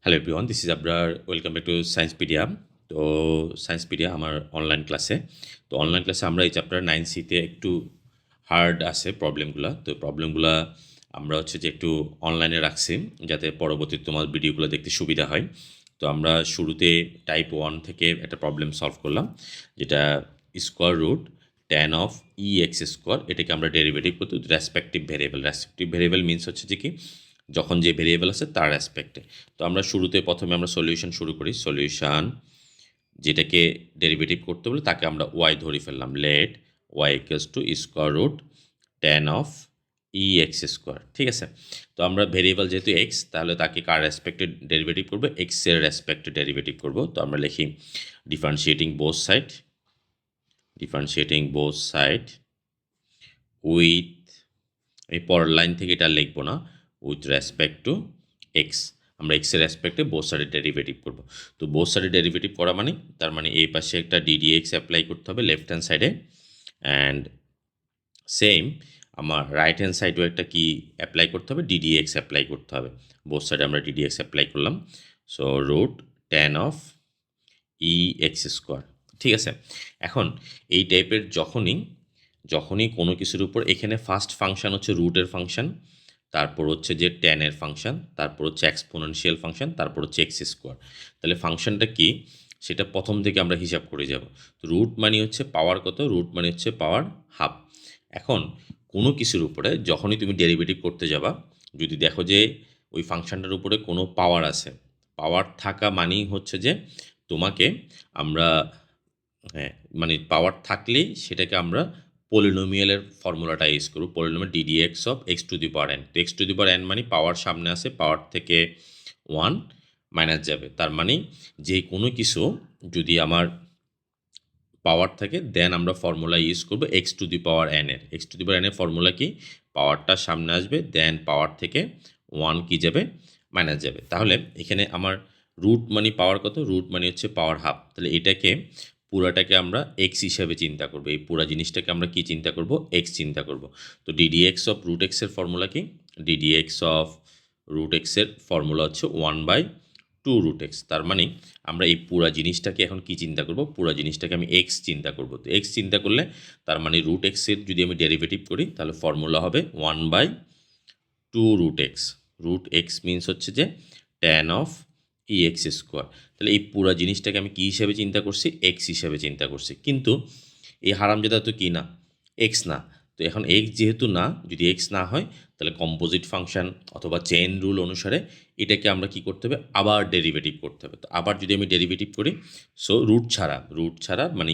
Hello everyone, this is Abrar. Welcome back to Sciencepedia. তো Sciencepedia আমার online ক্লাসে। তো অনলাইন ক্লাসে আমরা এই চ্যাপ্টার 9C-তে একটু হার্ড আছে প্রবলেমগুলো। তো প্রবলেমগুলো আমরা হচ্ছে যে একটু অনলাইনে রাখছি যাতে পরবর্তীতে তোমার ভিডিওগুলো দেখতে সুবিধা হয়। তো আমরা শুরুতে টাইপ 1 থেকে একটা প্রবলেম সলভ করলাম, যেটা square root tan of x square, এটাকে আমরা ডেরিভেটিভ করতে respective variable. Respective variable means হচ্ছে যে কি, যখন যে ভেরিয়েবল আছে তার রেসপেক্টে। তো আমরা শুরুতে প্রথমে আমরা সলিউশন শুরু করি। সলিউশন যেটাকে ডেরিভেটিভ করতে বলে তাকে আমরা ওয়াই ধরে ফেললাম। Let y equals to square root tan of x square. ঠিক আছে। তো আমরা ভেরিয়েবল যেহেতু এক্স, তাহলে তাকে কার রেসপেক্টে ডেরিভেটিভ করবো? এক্সের রেসপেক্টে ডেরিভেটিভ করব। তো আমরা লিখি ডিফারেন্সিয়েটিং বোথ সাইড উইথ, এই পরের লাইন থেকে এটা লিখবো না, উইথ রেসপেক্ট টু এক্স। আমরা এক্সের রেসপেক্টে বোথ সাইডের ডেরিভেটিভ করবো। তো বোথ সাইডের ডেরিভেটিভ করা মানে, তার মানে এই পাশে একটা ডিডিএক্স অ্যাপ্লাই করতে হবে লেফট হ্যান্ড সাইডে, অ্যান্ড সেম আমার রাইট হ্যান্ড সাইডেও একটা কি অ্যাপ্লাই করতে হবে? ডিডিএক্স অ্যাপ্লাই করতে হবে। বোথ সাইডে আমরা ডিডিএক্স অ্যাপ্লাই করলাম। So root tan of x square. ঠিক আছে। এখন এই টাইপের যখনই কোনো কিছুর উপর, এখানে ফার্স্ট ফাংশন হচ্ছে রুটের ফাংশন, তারপর হচ্ছে যে ট্যানের ফাংশন, তারপর হচ্ছে এক্সপোনেনশিয়াল ফাংশন, তারপর হচ্ছে এক্স স্কোয়ার। তাহলে ফাংশনটা কি সেটা প্রথম থেকে আমরা হিসাব করে যাব। তো রুট মানে হচ্ছে পাওয়ার কত? রুট মানে হচ্ছে পাওয়ার হাফ। এখন কোনো কিছুর উপরে যখনই তুমি ডেরিভেটিভ করতে যাবা, যদি দেখো যে ওই ফাংশনটার উপরে কোনো পাওয়ার আছে, পাওয়ার থাকা মানেই হচ্ছে যে তোমাকে আমরা, হ্যাঁ, মানে পাওয়ার থাকলেই সেটাকে আমরা পলিনোমিয়ালের ফর্মুলাটা ইউজ করব। Polynomial d d x of x to the power n. তো x to the power n মানে পাওয়ার সামনে আছে, পাওয়ার থেকে 1 মাইনাস যাবে। তার মানে যে কোনো কিছু যদি আমার পাওয়ার থাকে, দেন আমরা ফর্মুলা ইউজ করব x to the power n এর। X to the power n এর ফর্মুলা কি? পাওয়ারটা সামনে আসবে, দেন পাওয়ার থেকে 1 কি যাবে? মাইনাস যাবে। তাহলে এখানে আমার রুট মানে পাওয়ার কত? রুট মানে হচ্ছে পাওয়ার হাফ। তাহলে এটাকে পুরাটাকে আমরা এক্স হিসাবে চিন্তা করব। এই পুরা জিনিসটাকে আমরা কি চিন্তা করব? এক্স চিন্তা করব। তো ডিডিএক্স অফ রুট এক্সের ফর্মুলা কি? ডিডিএক্স অফ রুট এক্সের ফর্মুলা হচ্ছে 1/2 রুট এক্স। তার মানে আমরা এই পুরা জিনিসটাকে এখন কি চিন্তা করব? পুরা জিনিসটাকে আমি এক্স চিন্তা করব। তো এক্স চিন্তা করলে তার মানে রুট এক্সের যদি আমি ডেরিভেটিভ করি, তাহলে ফর্মুলা হবে 1/2 root x. Root x means হচ্ছে যে ট্যান অফ এক্স স্কোয়ার। তাহলে এই পুরা জিনিসটাকে আমি কী হিসাবে চিন্তা করছি? এক্স হিসাবে চিন্তা করছি। কিন্তু এই হারামজাদা তো কি না? এক্স না। তো এখন এক্স যেহেতু না, যদি এক্স না হয়, তাহলে কম্পোজিট ফাংশন অথবা চেইন রুল অনুসারে এটাকে আমরা কি করতে হবে? আবার ডেরিভেটিভ করতে হবে। তো আবার যদি আমি ডেরিভেটিভ করি, সো রুট ছাড়া মানে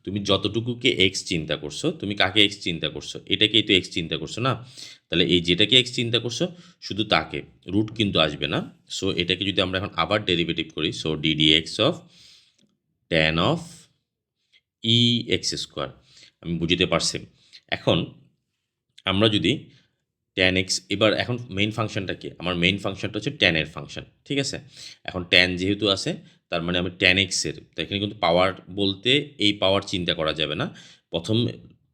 তুমি যতটুকুকে এক্স চিন্তা করছো, তুমি কাকে এক্স চিন্তা করছো? এটাকেই তো এক্স চিন্তা করছো না? তাহলে এই যেটাকে এক্স চিন্তা করছো শুধু তাকে, রুট কিন্তু আসবে না। সো এটাকে যদি আমরা এখন আবার ডেরিভেটিভ করি, so ddx of tan of x square. আমি বুঝতে পারছি। এখন আমরা যদি ট্যান এক্স, এবার এখন মেইন ফাংশনটা কি? আমার মেইন ফাংশনটা হচ্ছে ট্যানের ফাংশন। ঠিক আছে। এখন ট্যান যেহেতু আছে, তার মানে আমি ট্যান এক্সের, তো এখানে কিন্তু পাওয়ার বলতে এই পাওয়ার চিন্তা করা যাবে না। প্রথম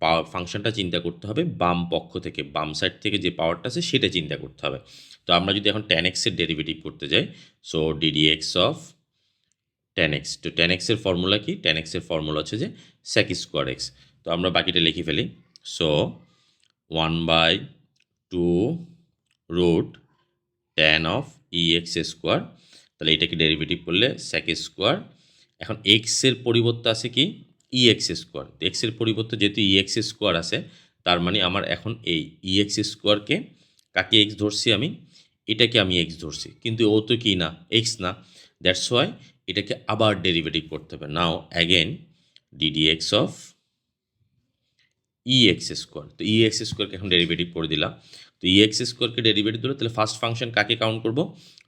পাওয়ার ফাংশনটা চিন্তা করতে হবে বাম পক্ষ থেকে, বাম সাইড থেকে যে পাওয়ারটা আছে সেটা চিন্তা করতে হবে। তো আমরা যদি এখন ট্যান এক্সের ডেরিভেটিভ করতে যাই, so ddx of tan x. তো ট্যান এক্সের ফর্মুলা কি? ট্যান এক্সের ফর্মুলা হচ্ছে যে সেক স্কোয়ার এক্স। তো আমরা বাকিটা লিখে ফেলি। So 1/2 root tan of x square. তাহলে এটাকে ডেরিভেটিভ করলে সেক স্কোয়ার। এখন এক্সের পরিবর্তে আছে কি? X square. এক্সের পরিবর্তে যেহেতু এক্স স্কোয়ার আছে, তার মানে আমার এখন এই এক্স স্কোয়ারকে, কাকে এক্স ধরছি আমি? এটাকে আমি এক্স ধরছি, কিন্তু ও তো কি না? এক্স না। দ্যাটস ওয়াই এটাকে আবার ডেরিভেটিভ করতে হবে। Now again d d x of x square. তো এক্স স্কোয়ারকে এখন ডেরিভেটিভ করে দিলাম। তো এক্স স্কোয়ারকে ডেরিভেটিভ দিলে তাহলে ফার্স্ট ফাংশন কাকে কাউন্ট করব?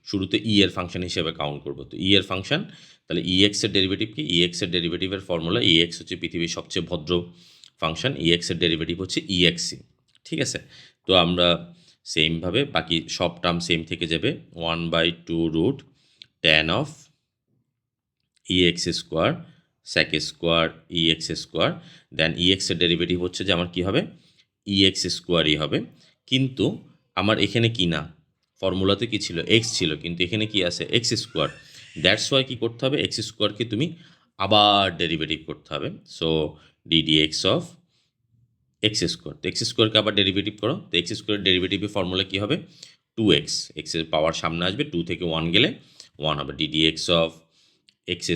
শুরুতে এর ফাংশন হিসেবে কাউন্ট করব। তো এর ফাংশন, তাহলে এক্সের ডেরিভেটিভ কি? এক্সের ডেরিভেটিভের ফর্মুলা, এক্স হচ্ছে পৃথিবীর সবচেয়ে ভদ্র ফাংশন, এক্সের ডেরিভেটিভ হচ্ছে এক্সি। ঠিক আছে। তো আমরা সেমভাবে বাকি সব টার্ম সেম থেকে যাবে। 1/2 root tan of x square sec square x square. Then এক্সের ডেরিভেটিভ হচ্ছে যে আমার কী হবে? এক্স স্কোয়ারই হবে। কিন্তু আমার এখানে কি না? ফর্মুলাতে কি ছিল, এক্স ছিল, কিন্তু এখানে কি আছে, এক্স স্কোয়ার। দ্যাটস ওয়াই কী করতে হবে, এক্স স্কোয়ারকে তুমি আবার ডেরিভেটিভ করতে হবে। So DD x of x square, তো এক্স স্কোয়ারকে আবার ডেরিভেটিভ করো, তো এক্স স্কোয়ার ডেরিভেটিভের ফর্মুলা কী হবে, 2x, এক্সের পাওয়ার সামনে আসবে, 2 থেকে 1 গেলে 1 হবে, ডিডি এক্স অফ এক্স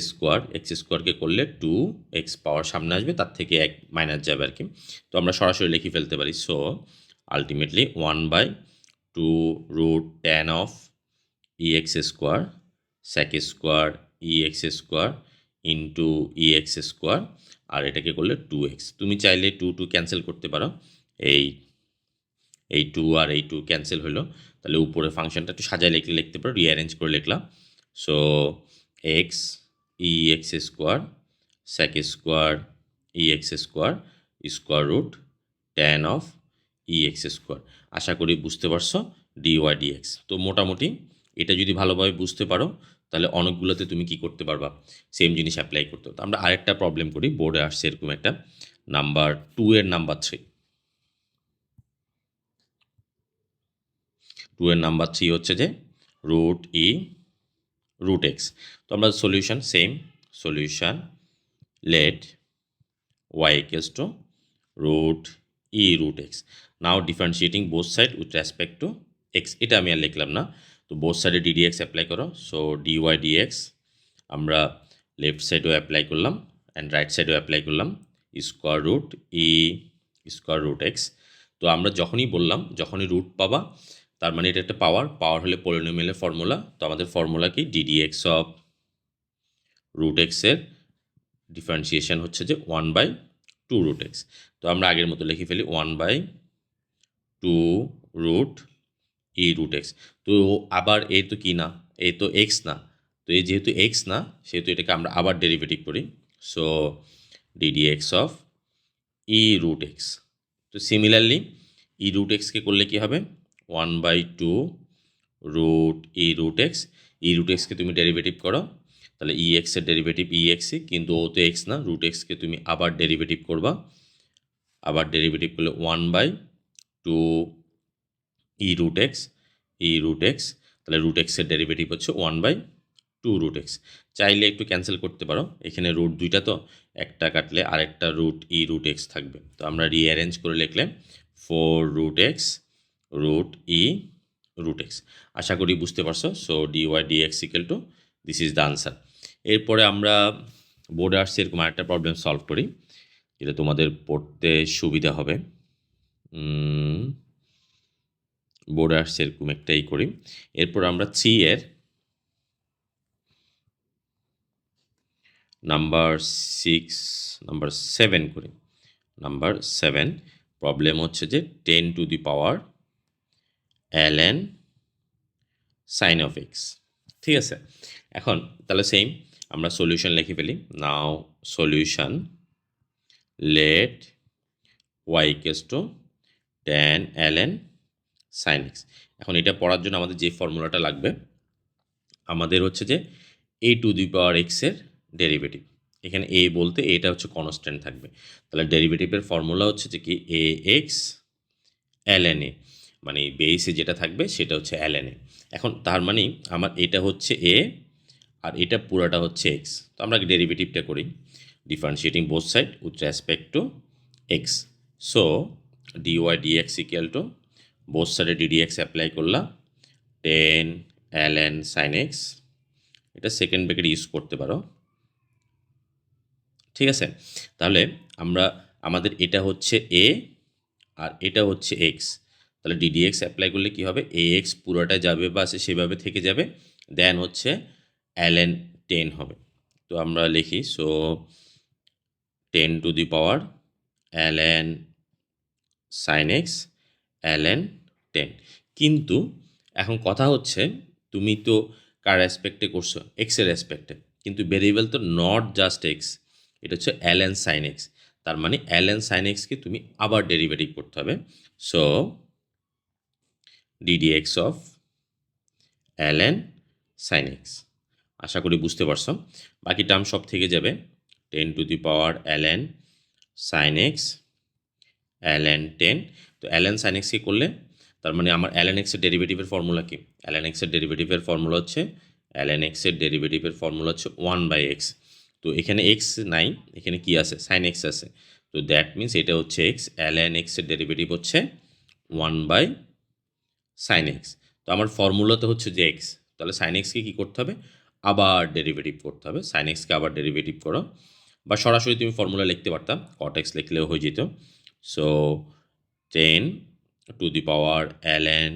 স্কোয়ারকে করলে 2x পাওয়ার সামনে আসবে, তার থেকে 1 মাইনাস যাবে আর কি। তো আমরা সরাসরি লিখে ফেলতে পারি। So ultimately 1/2 √10 of x square sec square x square into x square, আর এটাকে করলে 2x। তুমি চাইলে 2 ক্যান্সেল করতে পারো, এই 2 আর এই 2 ক্যান্সেল হলো, তাহলে উপরে ফাংশনটা একটু সাজায় লিখতে পারো, রিঅ্যারেঞ্জ করে লিখলাম। So x x square sec square x square square root 10 of x square. আশা করি বুঝতে পারছো ডিওয়াই ডিএক্স। তো মোটামুটি এটা যদি ভালোভাবে বুঝতে পারো তাহলে অনেকগুলোতে তুমি কি করতে পারবা, সেম জিনিস অ্যাপ্লাই করতে পারো। আমরা আরেকটা প্রবলেম করি, বোর্ডে আসছে এরকম একটা, নাম্বার 2 এর নাম্বার 3। 2 এর নাম্বার 3 হচ্ছে যে √x। তো আমরা solution same, solution let y equals to √x। Now differentiating both side with respect to x, এটা আমি আর লিখলাম না। তো বোথ সাইডে ডিডিএক্স অ্যাপ্লাই করো। সো ডিওয়াই ডিএক্স আমরা লেফট সাইডেও অ্যাপ্লাই করলাম অ্যান্ড রাইট সাইডেও অ্যাপ্লাই করলাম, √x। তো আমরা যখনই বললাম, যখনই রুট পাবা তার মানে এটা একটা পাওয়ার হলে পলিনোমিয়ালের ফর্মুলা। তো আমাদের ফর্মুলা কি, ডিডিএক্স অফ √x এর ডিফারেন্সিয়েশন হচ্ছে যে 1/2 √x। তো আমরা আগের মতো লিখে ফেলি 1/2 √x। তো আবার এ তো কি না, এ তো এক্স না, তো এই যেহেতু এক্স না সেহেতু এটাকে আমরা আবার ডেরিভেটিভ করি। So ddx of √x। তো সিমিলারলি √x-কে করলে কি হবে, 1/2 √x-কে তুমি ডেরিভেটিভ করো, তাহলে এর ডেরিভেটিভ এক্সই, কিন্তু ও তো এক্স না, √x-কে তুমি আবার ডেরিভেটিভ করবা, আবার ডেরিভেটিভ করলে 1/2 √x, তাহলে √x-এর ডেরিভেটিভ হচ্ছে 1/2 √x। চাইলে একটু ক্যান্সেল করতে পারো, এখানে রুট দুইটা তো, একটা কাটলে আরেকটা √x থাকবে। তো আমরা রিঅ্যারেঞ্জ করে লিখলে 4 √x। আশা করি বুঝতে পারছো। So dy dx equal to this is the answer. এরপরে আমরা বোর্ডে আসছে এরকম আরেকটা প্রবলেম সলভ করি, যেটা তোমাদের পড়তে সুবিধা হবে। বোর্ডে আসছে এরকম একটাই করি। এরপর আমরা 3 এর নাম্বার 7 করি। নাম্বার 7 প্রবলেম হচ্ছে যে 10 to the power ln sin of x। ঠিক আছে, এখন তাহলে সেম আমরা সলিউশন লিখে ফেলি। Now solution let y equals to tan ln sin x। এখন এটা পড়ার জন্য আমাদের যে ফর্মুলাটা লাগবে, আমাদের হচ্ছে যে a two the power x এর ডেরিভেটিভ। এখানে a বলতে এটা হচ্ছে কনস্ট্যান্ট থাকবে, তাহলে ডেরিভেটিভের ফর্মুলা হচ্ছে যে কি ax ln a, মানে বেসে যেটা থাকবে সেটা হচ্ছে ln a। এখন তার মানে আমার এটা হচ্ছে a আর এটা পুরাটা হচ্ছে x। তো আমরা ডেরিভেটিভটা করি, differentiating both side with respect to x। So dy dx equal to both সাইডে ডিডিএক্স অ্যাপ্লাই করলাম, 10 ln sin x, এটা সেকেন্ড ব্র্যাকেট ইউজ করতে পারো। ঠিক আছে, তাহলে আমাদের এটা হচ্ছে a আর এটা হচ্ছে x, তাহলে ডিডিএক্স অ্যাপ্লাই করলে কি হবে, ax পুরোটা যাবে বা সেভাবে থেকে যাবে, দেন হচ্ছে ln 10 হবে। তো আমরা লিখি, so 10 to the power ln sin x ln 10। কিন্তু এখন কথা হচ্ছে, তুমি তো কার রেসপেক্টে করছো, এক্সের রেসপেক্টে, কিন্তু ভেরিয়েবল তো নট জাস্ট এক্স, এটা হচ্ছে ln sin x। তার মানে ln sin x-কে তুমি আবার ডেরিভেটিভ করতে হবে। So ddx of ln sin x। আশা করি বুঝতে পারছো, বাকি টার্ম সব থেকে যাবে, 10 to the power ln sin x ln 10। তো ln sin x-কে করলে তার মানে আমার ln x এর ডেরিভেটিভের ফর্মুলা কি? ln x এর ডেরিভেটিভের ফর্মুলা হচ্ছে 1/x। তো এখানে x নাই, এখানে কি আছে? sin x আছে। তো দ্যাট মিনস এটা হচ্ছে x, ln x এর ডেরিভেটিভ হচ্ছে 1/sin x। তো আমার ফর্মুলাতে হচ্ছে যে x, তাহলে sin x কে কী করতে হবে? আবার ডেরিভেটিভ করতে হবে। sin x কে আবার ডেরিভেটিভ করো, বা সরাসরি তুমি ফর্মুলা লিখতে পারতাম, cot x লিখলেও হয়ে যেত। So 10 to the power ln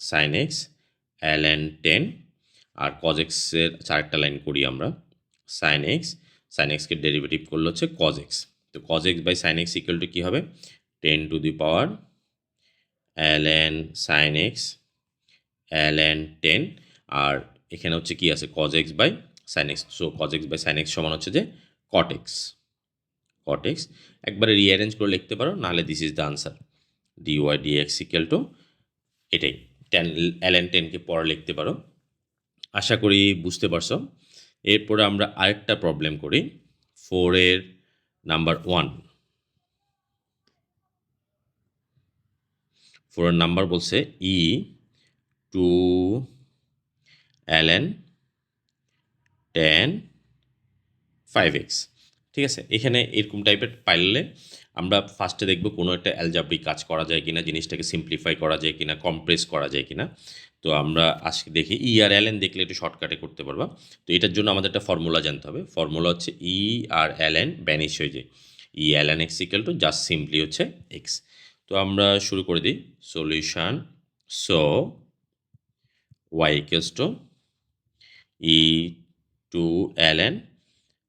sin x ln 10, আর cos x এর চারটা লাইন করি আমরা। sin x কে ডেরিভেটিভ করলে হচ্ছে cos x। তো cos x by sin x equal to কী হবে? 10 to the power ln sin x ln 10, আর এখানে হচ্ছে কি আছে? cos x by sin x। So cos x by sin x সমান হচ্ছে যে cot x। একবারে রিঅ্যারেঞ্জ করে লিখতে পারো, নাহলে this is the answer. dy dx equal to এটাই 10 ln 10 কে পরে লিখতে পারো। আশা করি বুঝতে পারছো। এরপরে আমরা আরেকটা প্রবলেম করি, 4 এর নাম্বার 1। 4 এর নাম্বার বলছে e টু ln 10 5x। ঠিক আছে, এখানে এরকম টাইপের পাইলে আমরা ফার্স্টে দেখব কোনো একটা অ্যালজাব্রিক কাজ করা যায় কিনা, জিনিসটাকে সিম্পলিফাই করা যায় কিনা, কম্প্রেস করা যায় কিনা। তো আমরা আজকে দেখি ই আর এল এন দেখলে একটু শর্টকাটে করতে পারবা। তো এটার জন্য আমাদের একটা ফর্মুলা জানতে হবে। ফর্মুলা হচ্ছে ই আর এল এন ব্যানিশ হয়ে যায়, e l n x equal to just simply হচ্ছে এক্স। তো আমরা শুরু করে দিই solution. So y equals to e to l n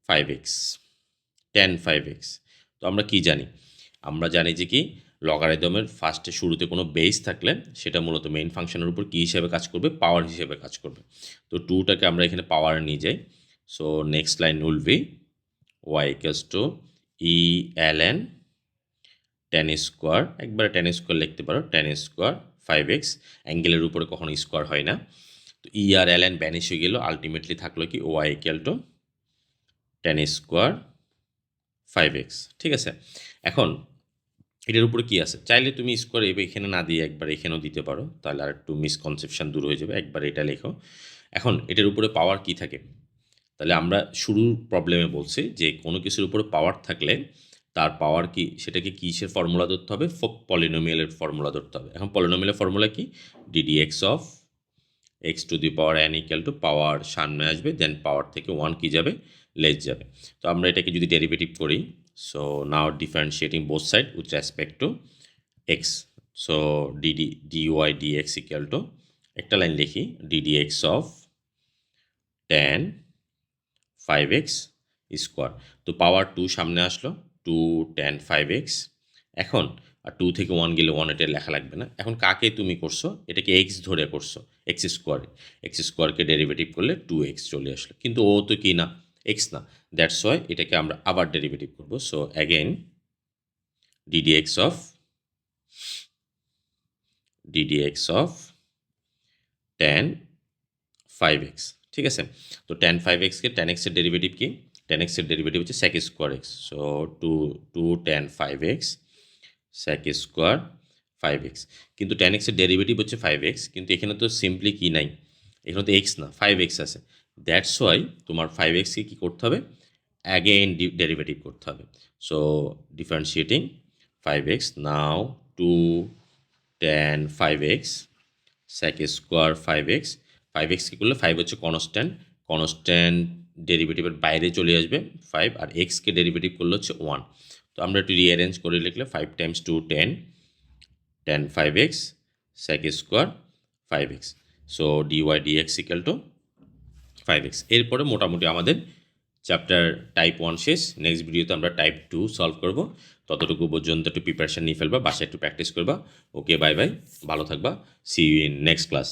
5x 10 5x। তো আমরা কি জানি? আমরা জানি যে কি লগারিদমের ফার্স্টে শুরুতে কোনো বেস থাকলে সেটা মূলত মেইন ফাংশনের উপর কী হিসেবে কাজ করবে? পাওয়ার হিসেবে কাজ করবে। তো 2টাকে আমরা এখানে পাওয়ার নিয়ে যাই। So next line will be y equals to E l N 10 square, একবারে 10 স্কোয়ার লিখতে পারো, 10 স্কোয়ার 5x। অ্যাঙ্গেলের উপরে কখনো স্কোয়ার হয় না। তো ই আর এল এন ব্যানিশ হয়ে গেল, আলটিমেটলি থাকলো কি y equal to 10 square 5x। ঠিক আছে, এখন এটার উপরে কি আছে? চাইলে তুমি স্কোয়ার এখানে না দিয়ে একবার এখানেও দিতে পারো, তাহলে আর একটু মিসকনসেপশন দূর হয়ে যাবে। একবার এটা লেখো। এখন এটার উপরে পাওয়ার কি থাকে? তাহলে আমরা শুরুর প্রবলেমে বলছি যে কোনো কিছুর উপরে পাওয়ার থাকলে তার পাওয়ার কি, সেটাকে কিসের ফর্মুলা ধরতে হবে? পলিনোমিয়ালের ফর্মুলা ধরতে হবে। এখন পলিনোমিয়ালের ফর্মুলা কি? D d x of x to the power n equal to power সামনে আসবে, দেন পাওয়ার থেকে 1 কি যাবে? লেস যাবে। তো আমরা এটাকে যদি ডেরিভেটিভ করি, so now differentiating both side with respect two x. So dy dx equal to একটা লাইন লিখি, DD x of 10 5x square. তো পাওয়ার 2 সামনে আসলো, 2 10 5x। এখন আর 2 থেকে 1 গেলে 1, এটা লেখা লাগবে না। এখন কাকে তুমি করছো? এটাকে এক্স ধরে করছো, এক্স স্কোয়ারকে ডেরিভেটিভ করলে 2x চলে আসলো, কিন্তু ও তো কি না, এক্স না। দ্যাটস ওয়াই এটাকে আমরা আবার ডেরিভেটিভ করবো। So again DD x of 10 5x। ঠিক আছে, তো 10 5x কে 10x এর ডেরিভেটিভ কি? 10x এর ডেরিভেটিভ হচ্ছে sec square x। So 2 10 5x sec square 5x। কিন্তু 10x এর ডেরিভেটিভ হচ্ছে 5x, কিন্তু এখানে তো সিম্পলি কি নাই, এখানে তো x না 5x আছে। দ্যাটস ওয়াই তোমার 5x কে কী করতে হবে? অ্যাগেন ডেরিভেটিভ করতে হবে। সো ডিফারেন্সিয়েটিং 5x, নাও 2 10 5x sec square 5x। 5x কী করলে 5 হচ্ছে কনস্ট্যান্ট ডেরিভেটিভের বাইরে চলে আসবে 5, আর এক্সকে ডেরিভেটিভ করলে হচ্ছে 1। তো আমরা একটু রিঅ্যারেঞ্জ করে লিখলে 5 Times 2 10 10 5x sec square 5x। So dy dx equal to 5x। এরপরে মোটামুটি আমাদের চ্যাপ্টার টাইপ 1 শেষ। নেক্সট ভিডিওতে আমরা টাইপ 2 সলভ করব। ততটুকু পর্যন্ত একটু প্রিপারেশান নিয়ে ফেলবা, বাসায় একটু প্র্যাকটিস করবা। ওকে, বাই বাই, ভালো থাকবা। See you in next class.